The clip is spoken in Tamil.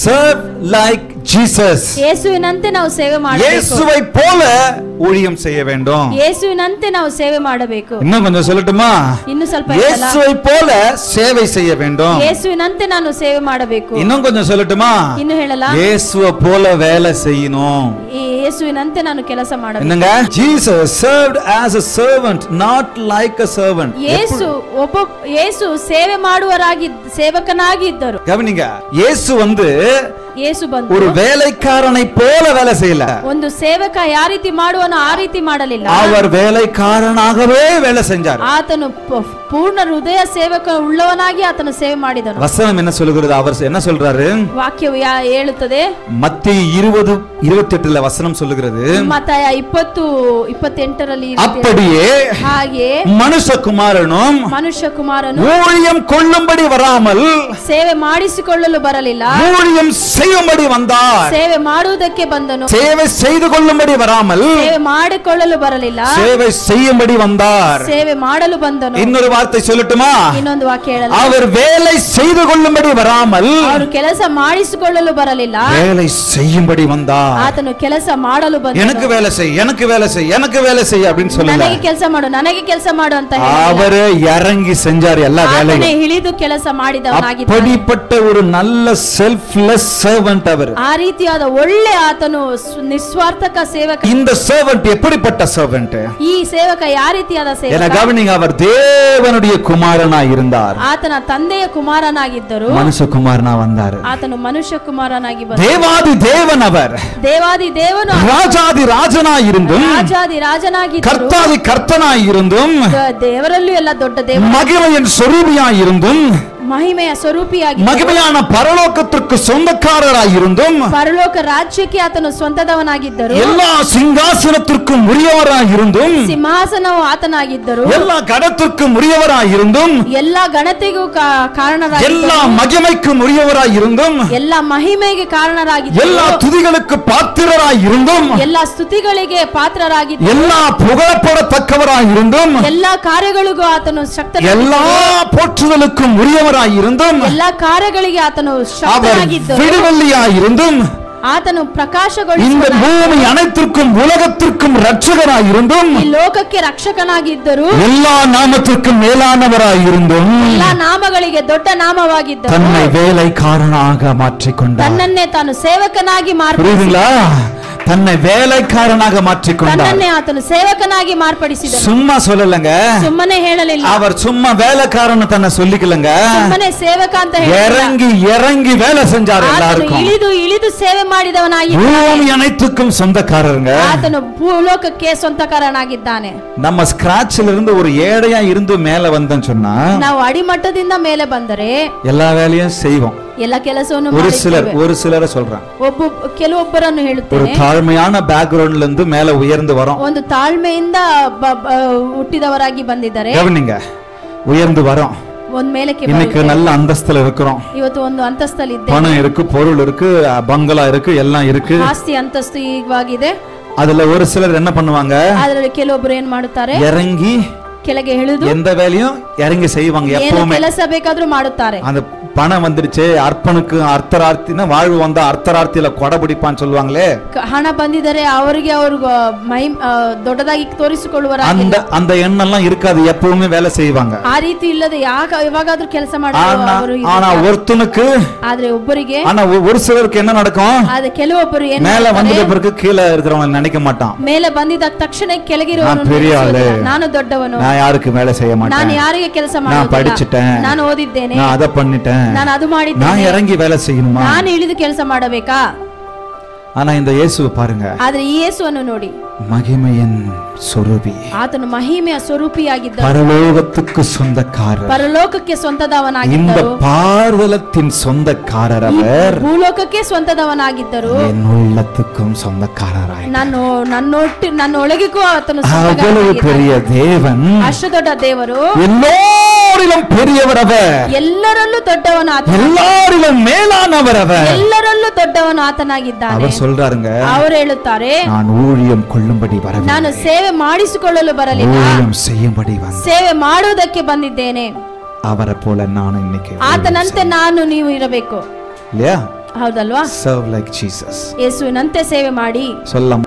serve like Jesus. ಯೇಸುವಿನಂತೆ ನಾವು ಸೇವೆ ಮಾಡಬೇಕು. இயேசுவை போல ஊழியம் செய்ய வேண்டும். ಯೇಸುವಿನಂತೆ ನಾವು ಸೇವೆ ಮಾಡಬೇಕು. இன்னும் கொஞ்சம் சொல்லட்டுமா? ಇನ್ನು ಸ್ವಲ್ಪ இயேசுவை போல சேவை செய்ய வேண்டும். ಯೇಸುವಿನಂತೆ ನಾನು ಸೇವೆ ಮಾಡಬೇಕು. இன்னும் கொஞ்சம் சொல்லட்டுமா? ಇನ್ನು ಹೇಳಲಾ? இயேசுவை போல வேலை செய்யணும். ಯೇಸುವಿನಂತೆ ನಾನು ಕೆಲಸ ಮಾಡಬೇಕು. என்னங்க? Jesus served as a servant, not like a servant. ಯೇಸು ಸೇವೆ ಮಾಡುವರಾಗಿ ಸೇವಕನಾಗಿ ಇದ್ದರು. கவனிங்க, இயேசு ಬಂದು ஒரு வேலைக்காரனை போல வேலை செய்யல. ಒಂದು ಸೇವಕ ಯಾವ ರೀತಿ ಮಾಡುವನೋ ಆ ರೀತಿ ಮಾಡಲಿಲ್ಲ. அவர் வேலைக்காரனாகவே வேலை செஞ்சார். ಆತನು ಪೂರ್ಣ ಹೃದಯ ಸೇವಕ ಉಳ್ಳವನಾಗಿ ಆತನು ಸೇವೆ ಮಾಡಿದನು. வசனம் என்ன சொல்கிறது? அவர் என்ன சொல்றாரு? ವಾಕ್ಯವು ಹೇಳುತ್ತದೆ. மத்தேயு 20:28 வசனம் சொல்லுகிறது. ಮತ್ತಾಯ 20:28 அப்படியே ಹಾಗೆ மனுஷகுமாரனும் ஊழியம் கொள்ளும்படி வராமல் ಸೇವೆ ಮಾಡಿಸಿಕೊಳ್ಳಲು ಬರಲಿಲ್ಲ, ஊழியம் செய்யும்படி வந்தார். ಸೇವೆ ಮಾಡುವುದಕ್ಕೆ ಬಂದನು. சேவை செய்து கொள்ளும்படி வராமல் ಸೇವೆ ಮಾಡಿಕೊಳ್ಳಲು ಬರಲಿಲ್ಲ, சேவை செய்யும்படி வந்தார். ಸೇವೆ ಮಾಡಲು ಬಂದನು. இன்னொரு வார்த்தை சொல்லட்டுமா? ಇನ್ನೊಂದು ವಾಕ್ಯ ಹೇಳಲ್ಲ. அவர் வேலை செய்து கொள்ளும்படி வராமல் ಅವರು ಕೆಲಸ ಮಾಡಿಸಿಕೊಳ್ಳಲು ಬರಲಿಲ್ಲ, வேலை செய்யும்படி வந்தார். ಆತನು ಕೆಲಸ ಮಾಡಲು ಬಂದನು. எனக்கு வேலை செய், எனக்கு வேலை செய், எனக்கு வேலை செய் அப்படின்னு சொல்லல. ನನಗೆ ಕೆಲಸ ಮಾಡು, ನನಗೆ ಕೆಲಸ ಮಾಡು ಅಂತ அவரே இறங்கி செஞ்சார் எல்லா வேலையும். ಆತನೇ ಇಳಿದು ಕೆಲಸ ಮಾಡಿದವನಾಗಿದ್ದಾನೆ. அப்படிப்பட்ட ஒரு நல்ல செல்ஃப்ಲೆಸ್ ಸರ್ವೆಂಟ್ அவர். ಆ ರೀತಿಯಾದ ಒಳ್ಳೆ ಆತನು ನಿಸ್ವಾರ್ಥಕ ಸೇವಕ. இந்த ಸರ್ವೆಂಟ್ எப்படிப்பட்ட ಸರ್ವೆಂಟ್? ಈ ಸೇವಕ ಯಾವ ರೀತಿಯಾದ ಸೇವಕ? என கவனிங்க, அவர் தேவனுடைய குமாரனாய் இருந்தார். ಆತನ ತಂದೆಯ ಕುಮಾರನಾಗಿದ್ದರು, ಮನುಷ್ಯ ಕುಮಾರನ வந்தார். ಆತನು ಮನುಷ್ಯ ಕುಮಾರನಾಗಿ ಬಂದನು. தேவாதி தேவன் அவர். ದೇವಾದಿ ದೇವನು ராஜாதி ராஜனாய் இருந்தும், ರಾಜಾದಿ ರಾಜನಾಗಿದ್ದರು, கர்த்தாதி கர்த்தனாய் இருந்தும், ದೇವರಲ್ಲೂ ಎಲ್ಲ ದೊಡ್ಡ ದೇವ, மகிமையின் சொரூபியாய் இருந்தும், ಮಹಿಮೆಯ ಸ್ವರೂಪಿಯಾಗಿ, மகிமையான பரலோகத்திற்கு சொந்தக்காரராய் இருந்தும், ಪರಲೋಕ ರಾಜ್ಯಕ್ಕೆ ಆತನು ಸ್ವಂತದವನಾಗಿದ್ದರು, எல்லா சிங்காசனத்திற்கும் உரியவராய் இருந்தும், ಸಿಂಹಾಸನವು ಆತನಾಗಿದ್ದರು, எல்லா கணத்திற்கும் உரியவராய் இருந்தும், ಎಲ್ಲ ಗಣತೆಗೂ ಕಾರಣರಾಗಿದ್ದರು, எல்லா மகிமைக்கும் உரியவராய் இருந்தும், ಎಲ್ಲ ಮಹಿಮೆಗೆ ಕಾರಣರಾಗಿದ್ದರು, எல்லா துதிகளுக்கு பாத்திரராய் இருந்தும், ಎಲ್ಲ ಸ್ತುತಿಗಳಿಗೆ ಪಾತ್ರರಾಗಿದ್ದರು, எல்லா புகழப்படத்தக்கவராய் இருந்தும், ಎಲ್ಲ ಕಾರ್ಯಗಳಿಗೂ ಆತನು ಶಕ್ತನಾಗಿದ್ದರು, எல்லா போற்றுதலுக்கும் உரியவராய் இருந்தும், ಎಲ್ಲ ಕಾರ್ಯಗಳಿಗೆ ಆತನು அவர் ಶಕ್ತನಾಗಿದ್ದರು, விடுதலையாய் இருந்தும், ಆತನು இந்த ಪ್ರಕಾಶಗೊಳಿಸುವ பூமி அனைத்திற்கும் உலகத்திற்கும் ரட்சகராய் இருந்தும், ಈ ಲೋಕಕ್ಕೆ ರಕ್ಷಕನಾಗಿದ್ದರು, எல்லா நாமத்திற்கும் மேலானவராய் இருந்தும், ಎಲ್ಲ ನಾಮಗಳಿಗೆ ದೊಡ್ಡ ನಾಮವಾಗಿದ್ದರು, தன்னை வேலைக்காரனாக மாற்றிக்கொண்டார். ತನ್ನನ್ನೇ ತಾನು ಸೇವಕನಾಗಿ புரியுதுங்களா? தன்னை வேலைக்காரனாக மாற்றிக்கொண்டார். ತನ್ನನ್ನೇ ಆತನು ಸೇವಕನಾಗಿ ಮಾರ್ಪಡಿಸಿದನು. சும்மா சொல்லலங்க, ಸುಮ್ಮನೆ ಹೇಳಲಿಲ್ಲ, அவர் சும்மா வேலைக்காரன்னு தன்னை சொல்லிக்கலங்க, ಸುಮ್ಮನೆ ಸೇವಕ ಅಂತ ಹೇಳಿಲ್ಲ, இறங்கி இறங்கி வேலை செஞ்சார். ಆತನು எல்லாருக்கும் ಇಳಿದು ಇಳಿದು ಸೇವೆ ಮಾಡಿದವನಾಗಿ, பூமி அனைத்துக்கும் சொந்தக்காரருங்க. ಆತನು ಭೂಲೋಕಕ್ಕೆ ಸ್ವಂತಕಾರನಾಗಿದ್ದಾನೆ. நம்ம ஸ்கிராச்ல இருந்து ஒரு ஏழையா இருந்து மேல வந்தோம்னு சொன்னா ನಾವು ಅಡಿಮಟ್ಟದಿಂದ ಮೇಲೆ ಬಂದರೆ எல்லா வேலையும் செய்வோம். ಎಲ್ಲ ಕೆಲಸವನ್ನು ஒரு சிலரை சொல்றான், ಕೆಲವೊಬ್ಬರನ್ನು ஒரு ಹೇಳುತ್ತೇನೆ, தாழ்மையான பேக்ரவுண்ட்ல இருந்து மேல உயர்ந்து வரோம். ಒಂದು ತಾಳ್ಮೆಯಿಂದ ಹುಟ್ಟಿದವರಾಗಿ ಬಂದಿದ್ದಾರೆ, கவனிங்க, உயர்ந்து வரோம். ಒಂದ್ ಮೇಲಕ್ಕೆ இன்னைக்கு நல்ல அந்தஸ்துல இருக்கிறோம். ಇವತ್ತು ಒಂದು ಅಂತಸ್ತಲ್ಲಿ ಇದ್ದೆ, பணம் இருக்கு, பொருள் இருக்கு, பங்களா இருக்கு, எல்லாம் இருக்கு. ಆಸ್ತಿ ಅಂತಸ್ತು ಈಗವಾಗಿದೆ. அதுல ஒரு சிலர் என்ன பண்ணுவாங்க? ಅದರಲ್ಲಿ ಕೆಲವೊಬ್ಬರು ಏನ್ ಮಾಡುತ್ತಾರೆ? இறங்கி ಕೆಳಗೆ ಇಳಿದು எந்த வேலையும் இறங்கி செய்வாங்க. எப்பவுமே ಕೆಲಸ ಬೇಕಾದ್ರೂ ಮಾಡುತ್ತಾರೆ. அந்த பணம் வந்துருச்சு, அர்ப்பனுக்கு அர்த்தரார்த்தினா வாழ்வு வந்தா அர்த்தரார்த்தியில கொடை பிடிப்பான்னு சொல்லுவாங்களே, ಹಣ ಬಂದಿದ್ದಾರೆ ಅವರಿಗೆ ಅವರು ದೊಡ್ಡದಾಗಿ ತೋರಿಸಿಕೊಳ್ಳುವರಾಗಿಲ್ಲ. அந்த அந்த எண்ணெல்லாம் இருக்காது, எப்பவுமே வேலை செய்வாங்க. ಆ ರೀತಿ ಇಲ್ಲದೆ ಯಾವಾಗಾದ್ರೂ ಕೆಲಸ ಮಾಡುವರು. ஆனா ஒருத்தனுக்கு, ಆದ್ರೆ ಒಬ್ಬರಿಗೆ, ஆனா ஒரு சிலருக்கு என்ன நடக்கும்? ಆದ್ರೆ ಕೆಲವೊಬ್ಬರು ಏನ್ மேல வந்தத பிறகு கீழ இருக்கிறவங்க நினைக்க மாட்டான். ಮೇಲೆ ಬಂದಿದ ತಕ್ಷಣ ಕೆಳಗಿರುವವನು பெரிய ஆளு, ನಾನು ದೊಡ್ಡವನು, நான் யாருக்கு வேலை செய்ய மாட்டேன், ನಾನು ಯಾರಿಗೆ ಕೆಲಸ நான் படிச்சிட்டேன், ನಾನು ಓದಿದ್ದೇನೆ, நான் அத பண்ணிட்டேன், ನಾನು ಅದು ಮಾಡಿದ್ದೇನೆ, நான் இறங்கி வேலை செய்யணுமா, ನಾನು ಇಳಿದು ಕೆಲಸ ಮಾಡಬೇಕಾ? ஆனா இந்த இயேசுவை பாருங்க, ಆದ್ರೆ ಈ ಯೇಸುವನ್ನು ನೋಡಿ, மகிமையின் சொரூபி, ಆತನು ಮಹಿಮೆಯ ಸ್ವರೂಪಿಯಾಗಿದ್ದ, பரலோகத்துக்கு சொந்தக்காரர், ಪರಲೋಕಕ್ಕೆ இந்த ಸ್ವಂತದವನಾಗಿದ್ದರು, பார்வலத்தின் சொந்தக்காரர் அவர், ಭೂಲೋಕಕ್ಕೆ ಸ್ವಂತದವನಾಗಿದ್ದರು, என் உள்ளத்துக்கும் சொந்தக்காரராய், ನನ್ನೊಳಗಿಗೂ ಆತನು அவ்வளவு பெரிய தேவன், ಅಷ್ಟು ದೊಡ್ಡ ದೇವರು, எல்லோரிலும் பெரியவர் அவர், ಎಲ್ಲರಲ್ಲೂ ದೊಡ್ಡವನು ಆತ, எல்லாரிலும் மேலானவர் அவர், ಎಲ್ಲರಲ್ಲೂ ದೊಡ್ಡವನು ಆತನಾಗಿದ್ದಾನೆ. அவர் சொல்றாருங்க, ಅವರು ಹೇಳುತ್ತಾರೆ, நான் ஊழியம் கொள்ளும்படி வரவில்லை, ನಾನು ಸೇವೆ ಮಾಡಿಸಿಕೊಳ್ಳಲು ಬರಲಿಲ್ಲ, ஊழியம் செய்யும்படி வந்தேன், ಸೇವೆ ಮಾಡುವುದಕ್ಕೆ ಬಂದಿದ್ದೇನೆ. அவரை போல நான் இன்னைக்கு ಆತನಂತೆ ನಾನು ನೀವು ಇರಬೇಕು இல்லையா? ಹೌದಲ್ವಾ? Serve like Jesus. ಯೇಸುವಿನಂತೆ ಸೇವೆ ಮಾಡಿ. சொல்லலாம்.